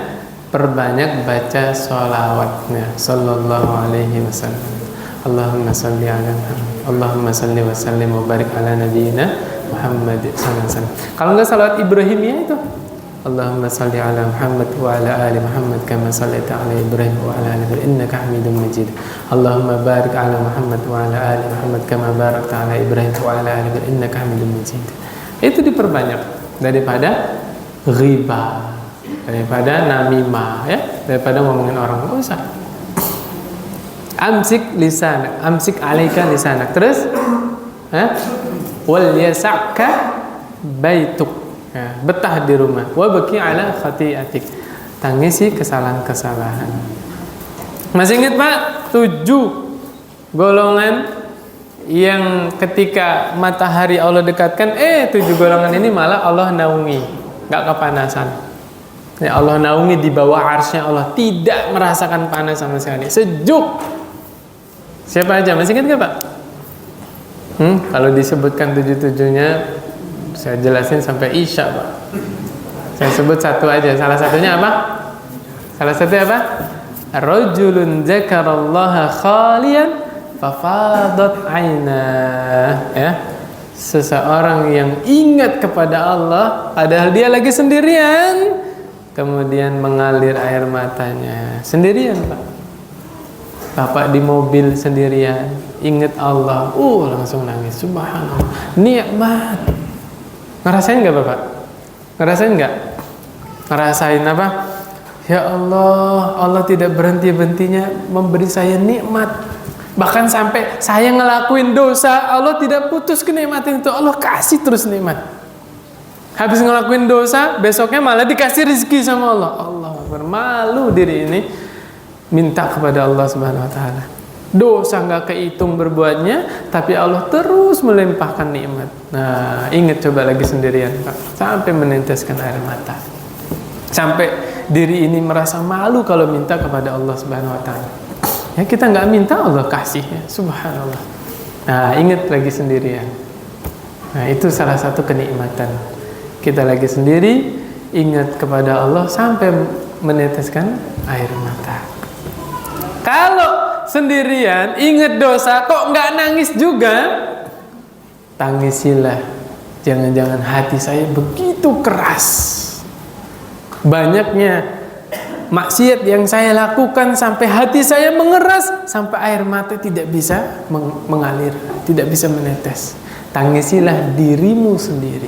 perbanyak baca sholawatnya. Sallallahu alaihi wasallam. Allahumma salli ala Muhammad. Allahumma salli wa sallim wa barik ala nabiyyina Muhammad sallallahu alaihi wasallam. Kalau enggak salawat Ibrahimiyah itu, Allahumma salli ala Muhammad wa ala ali Muhammad kama sallaita ala Ibrahim wa ala ali Ibrahim innaka Hamidum Majid. Allahumma barik ala Muhammad wa ala ali Muhammad kama barakta ala Ibrahim wa ala ali Ibrahim innaka Hamidum Majid. Itu diperbanyak daripada ghibah, daripada namimah ya, daripada ngomongin orang. Enggak usah. Amsik lisanak, amsik alaika lisanak. Terus wal yas'ka baituk. Ya, betah di rumah. Wa baki ala khati'atik, tangisi kesalahan-kesalahan. Masih ingat, Pak? 7 golongan yang ketika matahari Allah dekatkan, 7 golongan ini malah Allah naungi, gak kepanasan. Ya, Allah naungi di bawah arsy-Nya Allah, tidak merasakan panas sama sekali, sejuk. Siapa aja? Masih ingat gak, Pak? Kalau disebutkan 7-7-nya saya jelasin sampai Isya, Pak. Saya sebut satu aja. Salah satunya apa? Salah satunya apa? Rajulun dzakarallaha khalian fafadat ainah. Ya. Seseorang yang ingat kepada Allah padahal dia lagi sendirian, kemudian mengalir air matanya. Sendirian, Pak. Bapak di mobil sendirian, ingat Allah, langsung nangis. Subhanallah. Nikmat. Ngerasain nggak, Bapak? Ngerasain nggak? Ngerasain apa? Ya Allah, Allah tidak berhenti-hentinya memberi saya nikmat. Bahkan sampai saya ngelakuin dosa, Allah tidak putus kenikmatan itu. Allah kasih terus nikmat. Habis ngelakuin dosa, besoknya malah dikasih rezeki sama Allah. Allah bermalu diri ini minta kepada Allah Subhanahu Wa Taala. Dosa nggak kehitung berbuatnya, tapi Allah terus melimpahkan nikmat. Nah, ingat coba lagi sendirian, Pak, sampai meneteskan air mata, sampai diri ini merasa malu kalau minta kepada Allah Subhanahu Wa Taala. Ya, kita nggak minta Allah kasih, ya. Subhanallah. Nah, ingat lagi sendirian. Nah, itu salah satu kenikmatan. Kita lagi sendiri, ingat kepada Allah sampai meneteskan air mata. Kalau sendirian, ingat dosa, kok nggak nangis juga? Tangisilah. Jangan-jangan hati saya begitu keras. Banyaknya maksiat yang saya lakukan sampai hati saya mengeras, sampai air mata tidak bisa mengalir, tidak bisa menetes. Tangisilah dirimu sendiri.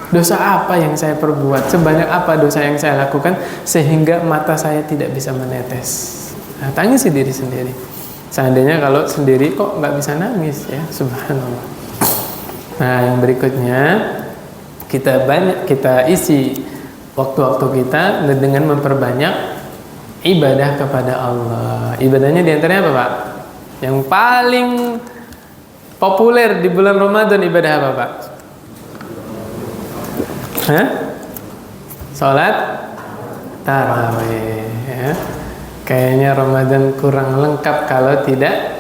Dosa apa yang saya perbuat? Sebanyak apa dosa yang saya lakukan sehingga mata saya tidak bisa menetes? Nah, tangisi diri sendiri. Seandainya kalau sendiri kok nggak bisa nangis, ya subhanallah. Nah, yang berikutnya kita isi waktu-waktu kita dengan memperbanyak ibadah kepada Allah. Ibadahnya diantaranya apa, Pak? Yang paling populer di bulan Ramadan ibadah apa, Pak? Sholat tarawih, ya. Kayaknya Ramadan kurang lengkap kalau tidak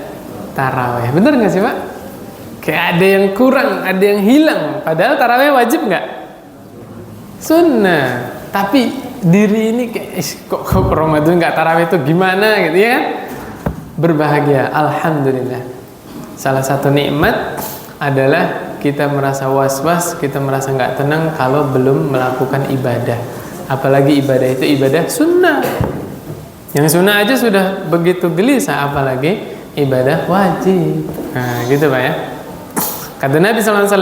tarawih. Bener nggak sih, Pak? Kayak ada yang kurang, ada yang hilang. Padahal tarawih wajib nggak? Sunnah. Tapi diri ini kayak kok Ramadan nggak tarawih itu gimana gitu ya kan? Berbahagia, alhamdulillah. Salah satu nikmat adalah kita merasa was-was, kita merasa nggak tenang kalau belum melakukan ibadah. Apalagi ibadah itu ibadah sunnah. Yang sunnah aja sudah begitu gelisah, apalagi ibadah wajib. Nah, gitu Pak ya. Kata Nabi SAW,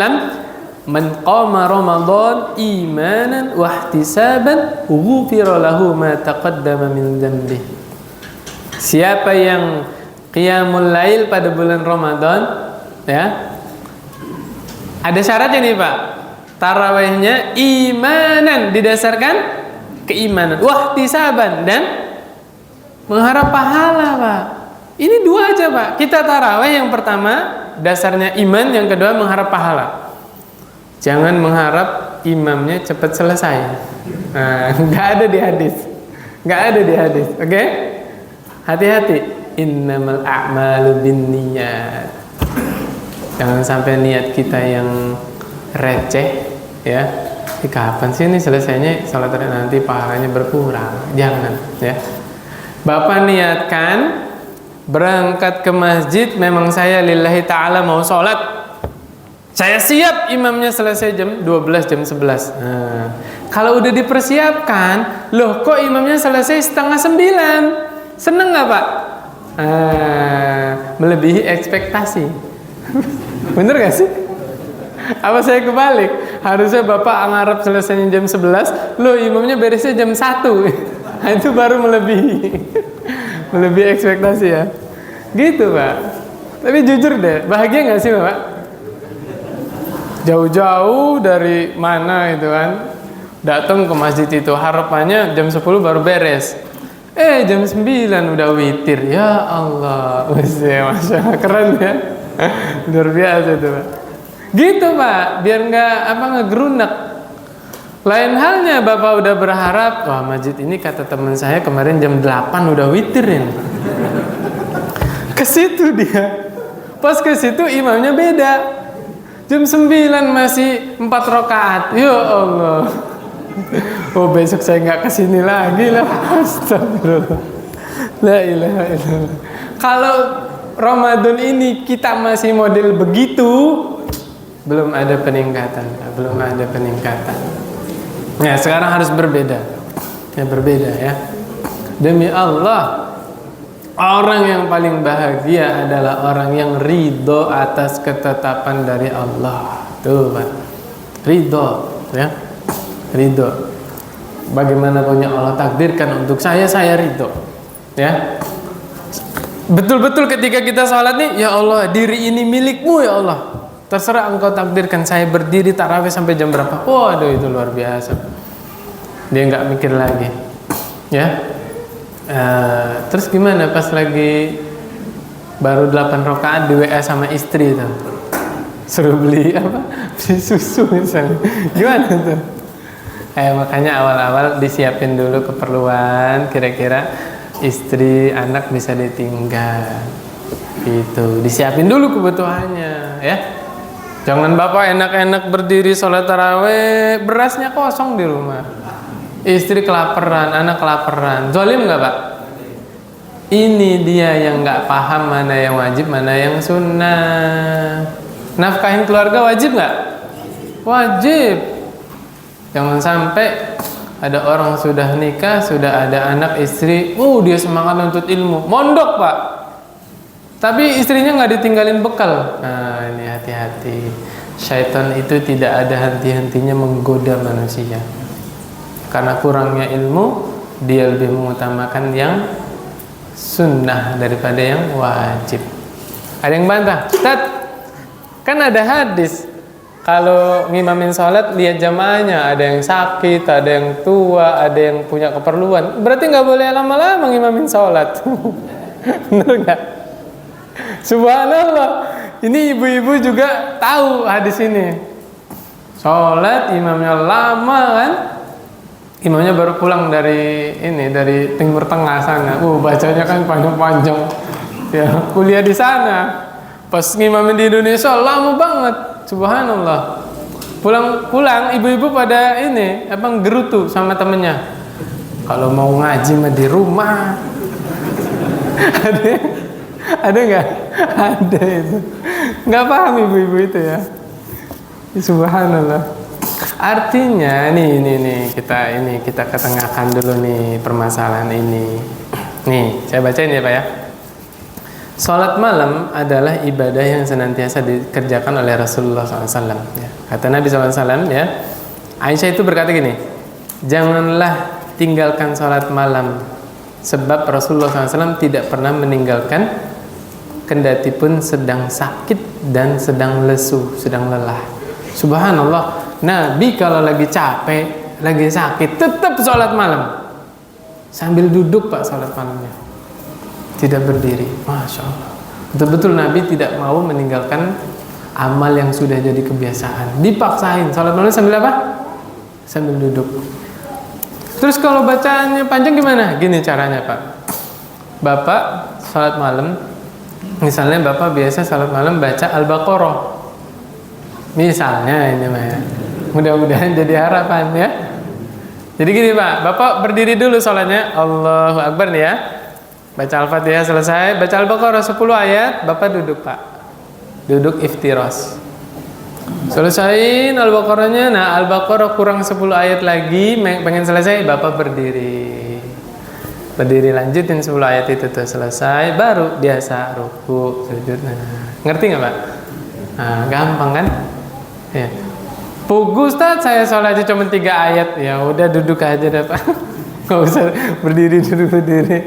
man qama Ramadan imanan wa ihtisaban ghufira lahu ma taqaddama min dhanbi. Siapa yang qiyamul lail pada bulan Ramadan, ya. Ada syaratnya nih Pak. Tarawihnya imanan, didasarkan keimanan, wa ihtisaban, dan mengharap pahala, Pak. Ini dua aja, Pak. Kita tarawih yang pertama dasarnya iman, yang kedua mengharap pahala. Jangan mengharap imamnya cepat selesai. Nah, nggak ada di hadis. Nggak ada di hadis. Oke? Hati-hati. Innamal a'malu binniyat. Jangan sampai niat kita yang receh, ya. Kapan sih ini selesainya salat nanti pahalanya berkurang? Jangan, ya. Bapak niatkan berangkat ke masjid, memang saya lillahi ta'ala mau sholat, saya siap imamnya selesai jam 12, jam 11. Nah, kalau udah dipersiapkan, loh kok imamnya selesai setengah 9, seneng gak Pak? Melebihi ekspektasi. Bener gak sih? Apa saya kebalik? Harusnya Bapak ngarep selesainya jam 11, loh imamnya beresnya jam 1. Nah, itu baru melebihi ekspektasi ya. Gitu Pak. Tapi jujur deh, bahagia gak sih Pak? Jauh-jauh dari mana itu kan, datang ke masjid itu, harapannya jam 10 baru beres. Jam 9 udah witir. Ya Allah. Masya Allah, keren ya. Luar biasa itu Pak. Gitu Pak, biar nggak ngegerunak. Lain halnya Bapak udah berharap, wah masjid ini kata teman saya kemarin jam 8 udah witirin. Ke situ dia. Pas ke situ imamnya beda. Jam 9 masih 4 rakaat. Ya Allah. Oh besok saya nggak kesini lagi lah. Astagfirullah. La ilaha illallah. Kalau Ramadan ini kita masih model begitu, belum ada peningkatan. Belum ada peningkatan. Ya sekarang harus berbeda. Ya berbeda ya. Demi Allah, orang yang paling bahagia adalah orang yang ridho atas ketetapan dari Allah. Tuh Pak, ridho ya, ridho. Bagaimana punya Allah takdirkan untuk saya ridho ya. Betul-betul ketika kita sholat nih, ya Allah diri ini milikmu ya Allah, terserah engkau takdirkan saya berdiri tarawih sampai jam berapa. Waduh itu luar biasa. Dia nggak mikir lagi ya. Terus gimana pas lagi baru 8 rakaat di WA sama istri tuh, suruh beli apa, beli susu misalnya, gimana tuh? Makanya awal-awal disiapin dulu keperluan, kira-kira istri anak bisa ditinggal gitu, disiapin dulu kebutuhannya ya. Jangan Bapak enak-enak berdiri sholat tarawih, berasnya kosong di rumah, istri kelaparan, anak kelaparan. Zalim nggak Pak? Ini dia yang nggak paham mana yang wajib, mana yang sunnah. Nafkahin keluarga wajib nggak? Wajib. Jangan sampai ada orang sudah nikah, sudah ada anak istri, dia semangat nuntut ilmu, mondok Pak. Tapi istrinya nggak ditinggalin bekal. Nah ini hati-hati. Syaitan itu tidak ada henti-hentinya menggoda manusia. Karena kurangnya ilmu, dia lebih mengutamakan yang sunnah daripada yang wajib. Ada yang bantah, Ustaz, kan ada hadis kalau ngimamin sholat lihat jamaahnya, ada yang sakit, ada yang tua, ada yang punya keperluan. Berarti nggak boleh lama-lama ngimamin sholat. Bener nggak? Subhanallah. Ini ibu-ibu juga tahu hadis ini. Sholat imamnya lama kan? Imamnya baru pulang dari Timur Tengah sana. Bacanya kan panjang-panjang. Ya, kuliah di sana. Pas ngimamin di Indonesia lama banget. Subhanallah. Pulang ibu-ibu pada gerutu sama temennya. Kalau mau ngaji mah di rumah. Ada nggak? Ada itu. Nggak paham ibu-ibu itu ya. Subhanallah. Artinya nih kita ketengahkan dulu nih permasalahan ini. Nih, saya bacain ya Pak ya. Salat malam adalah ibadah yang senantiasa dikerjakan oleh Rasulullah SAW. Ya. Kata Nabi SAW ya, Aisyah itu berkata gini, janganlah tinggalkan salat malam, sebab Rasulullah SAW tidak pernah meninggalkan kendati pun sedang sakit dan sedang lesu, sedang lelah. Subhanallah, Nabi kalau lagi capek, lagi sakit, tetap salat malam. Sambil duduk Pak salat malamnya, tidak berdiri. Masya Allah, betul-betul Nabi tidak mau meninggalkan amal yang sudah jadi kebiasaan. Dipaksain salat malam sambil apa? Sambil duduk. Terus kalau bacaannya panjang gimana? Gini caranya Pak. Bapak salat malam, misalnya Bapak biasa salat malam baca Al-Baqarah. Misalnya ini mah ya. Mudah-mudahan jadi harapan ya. Jadi gini Pak, Bapak berdiri dulu salatnya, Allahu Akbar nih ya. Baca Al-Fatihah selesai, baca Al-Baqarah 10 ayat, Bapak duduk Pak. Duduk iftiras. Selesain Al-Baqarahnya, nah Al-Baqarah kurang 10 ayat lagi, pengen selesai, Bapak berdiri. Berdiri lanjutin 10 ayat itu tuh selesai, baru biasa ruku, sujud. Nah, ngerti nggak Pak? Nah, gampang kan? Ya. Pugu Ustaz, saya sholatnya cuma 3 ayat, ya udah duduk aja deh Pak. Nggak usah berdiri duduk berdiri.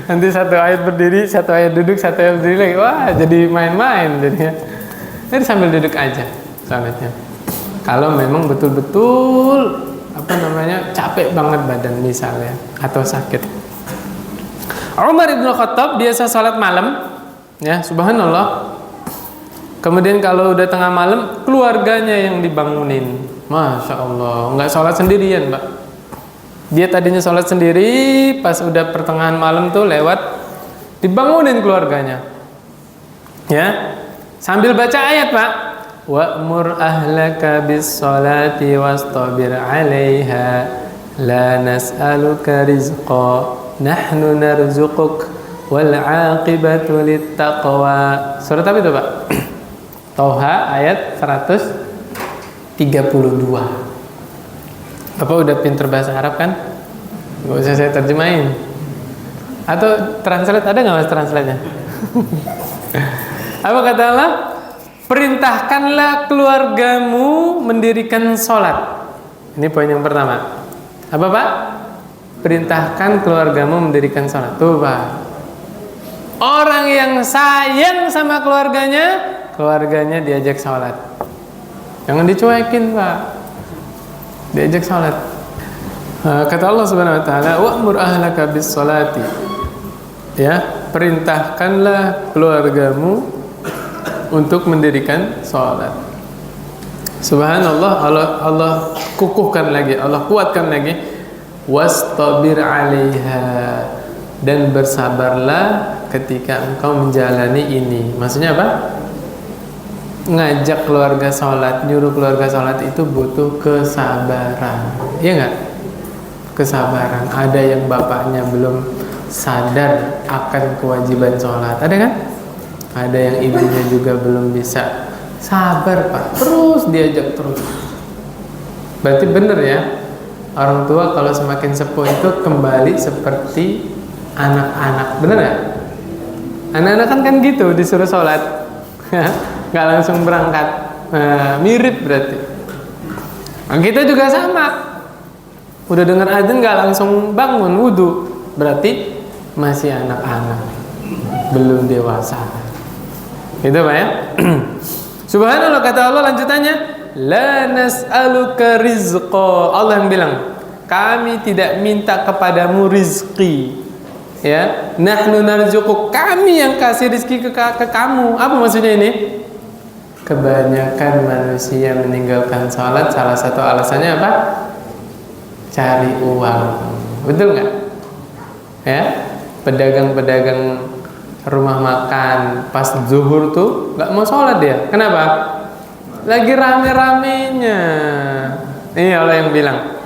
Nanti 1 ayat berdiri, 1 ayat duduk, 1 ayat berdiri lagi. Wah, jadi main-main jadinya. Jadi sambil duduk aja sholatnya. Kalau memang betul-betul capek banget badan misalnya atau sakit. Umar ibn Khattab biasa sholat malam, ya subhanallah. Kemudian kalau udah tengah malam, keluarganya yang dibangunin. Masya Allah, nggak sholat sendirian Pak. Dia tadinya sholat sendiri, pas udah pertengahan malam tuh lewat, dibangunin keluarganya. Ya, sambil baca ayat Pak. Wa'mur ahlaka bis sholati wastabir 'alaiha la nas'aluka rizqa nahnu narzuquk wal 'aqibatu littaqwa. Surat apa itu Pak? Toha ayat 132. Bapak udah pinter bahasa Arab kan? Gak usah saya terjemahin. Atau translate, ada gak mas translate-nya? Apa kata Allah? Perintahkanlah keluargamu mendirikan sholat. Ini poin yang pertama. Apa Pak? Perintahkan keluargamu mendirikan sholat. Tuh Pak, orang yang sayang sama keluarganya diajak sholat. Jangan dicuekin Pak, diajak sholat. Kata Allah Subhanahu Wa Taala, wa'mur ahlaka bis sholati. Ya, perintahkanlah keluargamu untuk mendirikan sholat. Subhanallah, Allah kukuhkan lagi, Allah kuatkan lagi. Wastabir 'alaiha, dan bersabarlah ketika engkau menjalani ini. Maksudnya apa? Ngajak keluarga sholat, nyuruh keluarga sholat itu butuh kesabaran. Iya nggak? Kesabaran. Ada yang bapaknya belum sadar akan kewajiban sholat, ada kan? Ada yang ibunya juga belum bisa. Sabar Pak, terus diajak terus. Berarti bener ya, orang tua kalau semakin sepuh itu kembali seperti anak-anak, bener nggak? Anak-anak kan gitu disuruh sholat, nggak langsung berangkat, mirip berarti. Nah, kita juga sama, udah dengar azan nggak langsung bangun wudhu, berarti masih anak-anak, belum dewasa. Gitu Pak ya. Subhanallah, kata Allah lanjutannya, la nas'aluka rizqa. Allah yang bilang, kami tidak minta kepadamu rizki, ya. Nahnu narzuquk, kami yang kasih rizki ke kamu. Apa maksudnya ini? Kebanyakan manusia meninggalkan sholat, salah satu alasannya apa? Cari uang. Betul nggak? Ya, pedagang-pedagang rumah makan pas zuhur tuh nggak mau sholat dia. Kenapa? Lagi rame-ramenya. Ini Allah yang bilang,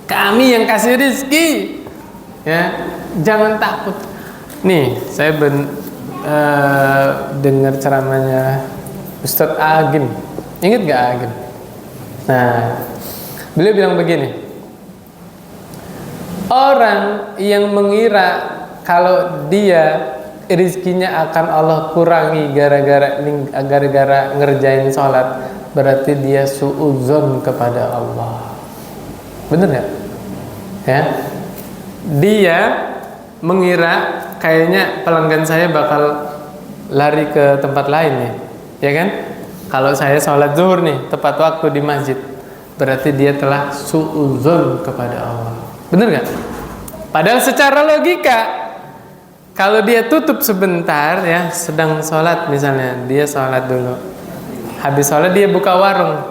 kami yang kasih rizki, ya, jangan takut. Nih, saya dengar ceramahnya Ustadz Agim. Ingat gak Agim? Nah, beliau bilang begini, orang yang mengira kalau dia rizkinya akan Allah kurangi gara-gara ngerjain sholat, berarti dia suudzon kepada Allah. Bener gak? Ya, dia mengira kayaknya pelanggan saya bakal lari ke tempat lain nih, ya kan? Kalau saya sholat zuhur nih tepat waktu di masjid, berarti dia telah suudzon kepada Allah. Bener gak? Padahal secara logika, kalau dia tutup sebentar ya, sedang sholat misalnya, dia sholat dulu, habis sholat dia buka warung,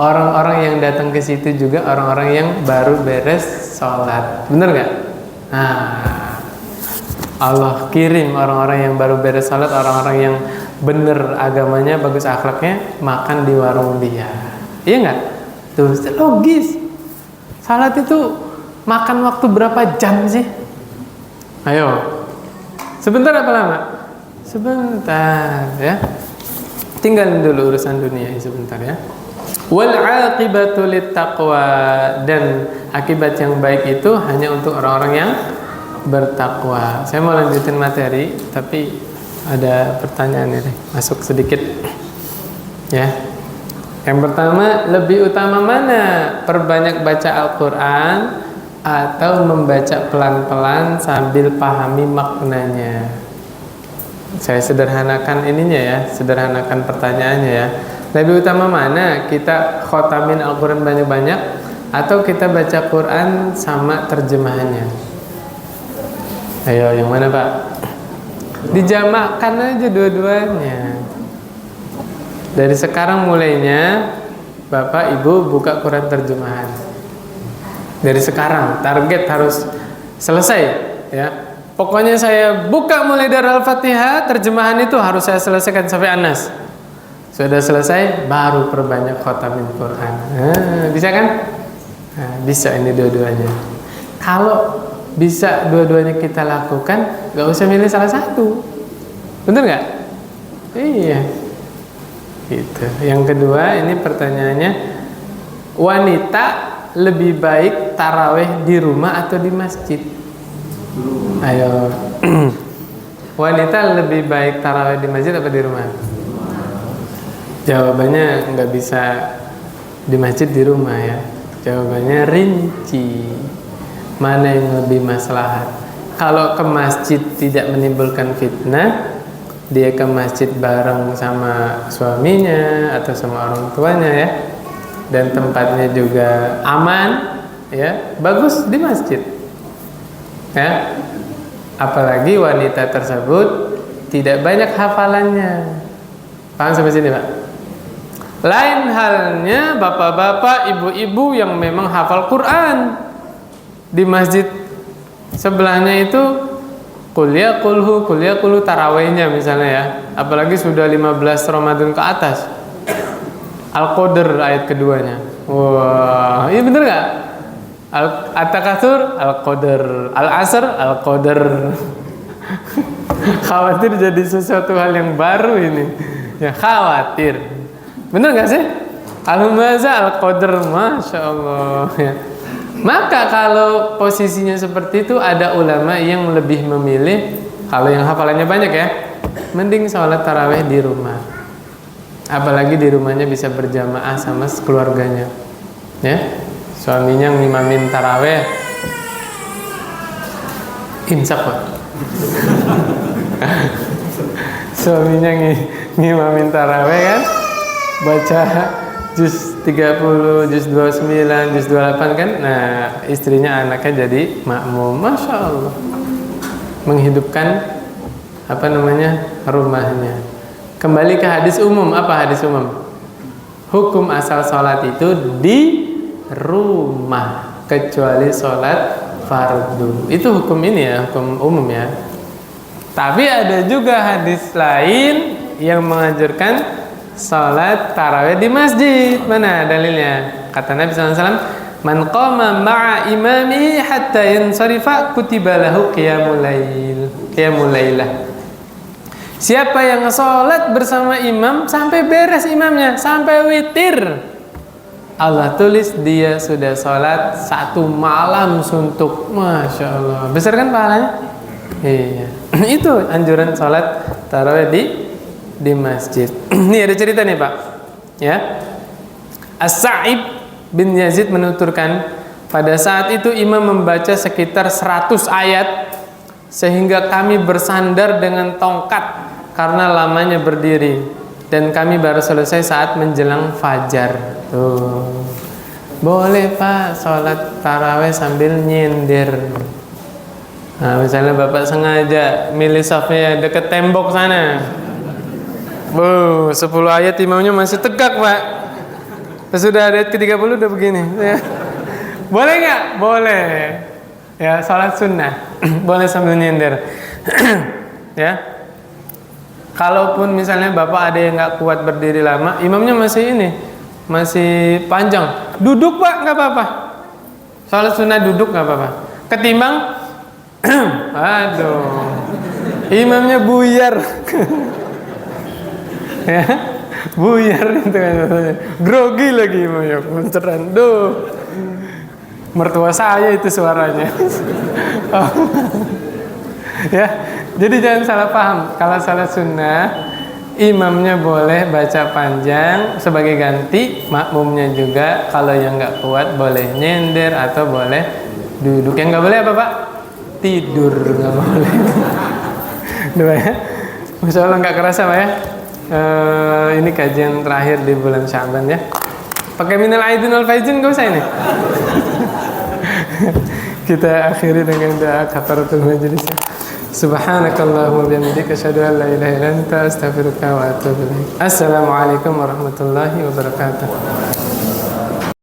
orang-orang yang datang ke situ juga orang-orang yang baru beres sholat. Bener gak? Nah, Allah kirim orang-orang yang baru beres sholat, orang-orang yang bener agamanya, bagus akhlaknya, makan di warung dia. Iya gak? Tuh, logis. Sholat itu makan waktu berapa jam sih? Ayo, sebentar apa lama? Sebentar ya. Tinggalin dulu urusan dunia ini sebentar ya. Wal aqibatu littaqwa, dan akibat yang baik itu hanya untuk orang-orang yang bertakwa. Saya mau lanjutin materi, tapi ada pertanyaan ini masuk sedikit ya. Yang pertama, lebih utama mana? Perbanyak baca Al-Quran atau membaca pelan-pelan sambil pahami maknanya? Saya sederhanakan ininya ya, sederhanakan pertanyaannya ya. Lebih utama mana? Kita khotamin Al-Quran banyak-banyak atau kita baca Quran sama terjemahannya? Ayo, yang mana Pak? Dijamakkan aja dua-duanya. Dari sekarang mulainya Bapak Ibu buka Quran terjemahan. Dari sekarang target harus selesai ya. Pokoknya saya buka mulai dari Al-Fatihah, terjemahan itu harus saya selesaikan sampai An-Nas. Sudah selesai baru perbanyak khotamin Quran. Bisa kan? Nah, bisa ini dua-duanya. Kalau bisa dua-duanya kita lakukan, gak usah milih salah satu. Bener gak? Iya. Gitu. Yang kedua, ini pertanyaannya, wanita lebih baik taraweh di rumah atau di masjid? Ayo. Wanita lebih baik taraweh di masjid atau di rumah? Jawabannya nggak bisa di masjid, di rumah ya. Jawabannya rinci. Mana yang lebih maslahat? Kalau ke masjid tidak menimbulkan fitnah, dia ke masjid bareng sama suaminya atau sama orang tuanya ya, dan tempatnya juga aman ya, bagus di masjid ya. Apalagi wanita tersebut tidak banyak hafalannya. Paham sampai sini Pak? Lain halnya bapak-bapak, ibu-ibu yang memang hafal Quran, di masjid sebelahnya itu kuliah kulhu tarawehnya misalnya ya. Apalagi sudah 15 Ramadan ke atas, Al-Qadr ayat keduanya. Wah, iya bener gak? At-Takatsur Al-Qadr, Al-Asr Al-Qadr. Khawatir jadi sesuatu hal yang baru ini ya, khawatir. Bener gak sih? Al-Humaza Al-Qadr, Masya Allah ya. Maka kalau posisinya seperti itu, ada ulama yang lebih memilih, kalau yang hafalannya banyak ya, mending sholat tarawih di rumah. Apalagi di rumahnya bisa berjamaah sama keluarganya ya. Suaminya ngimamin tarawih, insaf Pak. Suaminya ngimamin tarawih kan, baca juz 30, juz 29, juz 28 kan. Nah, istrinya, anaknya jadi makmum. Masya Allah, menghidupkan rumahnya. Kembali ke hadis umum. Apa hadis umum? Hukum asal sholat itu di rumah, kecuali sholat fardu. Itu hukum ini ya, hukum umum ya. Tapi ada juga hadis lain yang menganjurkan salat tarawih di masjid. Mana dalilnya? Kata Nabi SAW, man qama ma'a imamihi hatta yansarifa kutiba lahu qiyamul lailah. Siapa yang salat bersama imam sampai beres imamnya, sampai witir, Allah tulis dia sudah salat 1 malam suntuk. Masya Allah, besar kan pahalanya? Iya. Itu anjuran salat tarawih di masjid. Ini ada cerita nih Pak ya. As-Sa'ib bin Yazid menuturkan, pada saat itu imam membaca sekitar 100 ayat sehingga kami bersandar dengan tongkat karena lamanya berdiri, dan kami baru selesai saat menjelang fajar. Tuh, boleh Pak sholat tarawih sambil nyindir. Nah, misalnya Bapak sengaja milih safnya deket tembok sana, 10 ayat imamnya masih tegak Pak, sudah ayat ke-30 udah begini ya. Boleh nggak? Boleh ya, sholat sunnah boleh sambil nyindir ya. Kalaupun misalnya Bapak ada yang nggak kuat berdiri lama, imamnya masih panjang, duduk Pak, nggak apa-apa. Sholat sunnah duduk nggak apa-apa. Ketimbang aduh, imamnya buyar ya, buyar itu kan, grogi lagi imamnya, beneran. Duh, mertua saya itu suaranya. Ya, jadi jangan salah paham. Kalau salat sunnah, imamnya boleh baca panjang sebagai ganti, makmumnya juga kalau yang nggak kuat boleh nyender atau boleh duduk. Yang nggak boleh apa Pak? Tidur, nggak boleh. Dua ya. Masya Allah, nggak kerasa Pak ya. Ini kajian terakhir di bulan Syaban ya. Pakai minal aidin wal faizin nggak usah ini. Kita akhiri dengan doa kafaratul majlis. Subhanakallahumma wa bihamdika asyhadu an la ilaha illa anta astaghfiruka wa atubu ilaik. Assalamualaikum warahmatullahi wabarakatuh.